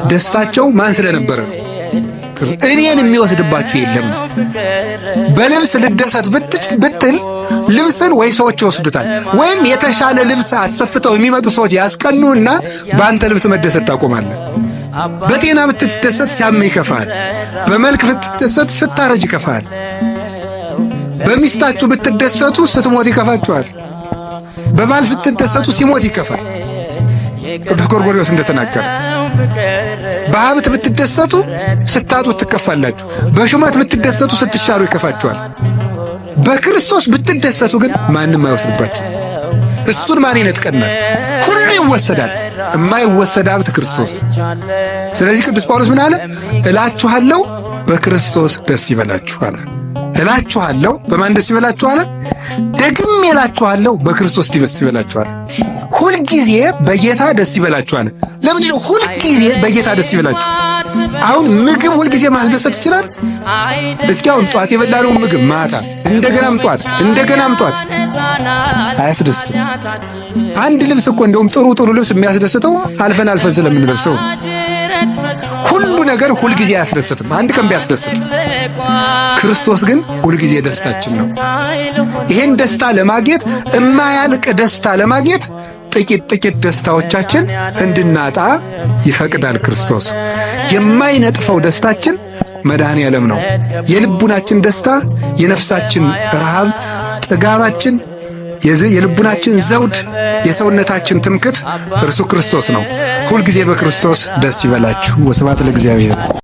ደስታቸው ማን ስለነበረ ነው? እኔን የሚወስድባችሁ የለም። በልብስ ልደሰት ብትል ልብስን ወይ ሰዎች ይወስዱታል፣ ወይም የተሻለ ልብስ አሰፍተው የሚመጡ ሰዎች ያስቀኑና በአንተ ልብስ መደሰት ታቆማለህ። በጤና ብትደሰት ሲያምህ ይከፋል። በመልክ ብትደሰት ስታረጅ ይከፋል። በሚስታችሁ ብትደሰቱ ስትሞት ይከፋችኋል። በባል ብትደሰቱ ሲሞት ይከፋል። ቅዱስ ጎርጎርዮስ እንደተናገረ በሀብት ብትደሰቱ ስታጡ ትከፋላችሁ። በሹመት ብትደሰቱ ስትሻሩ ይከፋችኋል። በክርስቶስ ብትደሰቱ ግን ማንም አይወስድባችሁ። እሱን ማን ይነጥቀናል? ሁሉ ይወሰዳል። የማይወሰድ ሀብት ክርስቶስ። ስለዚህ ቅዱስ ጳውሎስ ምን አለ? እላችኋለሁ በክርስቶስ ደስ ይበላችሁ አለ። እላችኋለሁ በማን ደስ ይበላችሁ አለ? ደግሜ እላችኋለሁ በክርስቶስ ደስ ይበላችሁ አለ። ሁልጊዜ በጌታ ደስ ይበላችሁ አለ። ለምንድን ነው ሁልጊዜ በጌታ ደስ ይበላችሁ? አሁን ምግብ ሁልጊዜ ማስደሰት ይችላል? እስኪ አሁን ጧት የበላነው ምግብ ማታ እንደገናም ጧት አያስደስትም። አንድ ልብስ እኮ እንደውም ጥሩ ልብስ የሚያስደስተው አልፈን ስለምንለብሰው። ሁሉ ነገር ሁልጊዜ አያስደስትም፣ አንድ ቀን ቢያስደስት። ክርስቶስ ግን ሁልጊዜ ደስታችን ነው። ይሄን ደስታ ለማግኘት የማያልቅ ደስታ ለማግኘት ጥቂት ደስታዎቻችን እንድናጣ ይፈቅዳል ክርስቶስ። የማይነጥፈው ደስታችን መድኃኔ ዓለም ነው። የልቡናችን ደስታ፣ የነፍሳችን ረሃብ፣ ጥጋባችን፣ የልቡናችን ዘውድ፣ የሰውነታችን ትምክት እርሱ ክርስቶስ ነው። ሁልጊዜ በክርስቶስ ደስ ይበላችሁ። ወስብሐት ለእግዚአብሔር።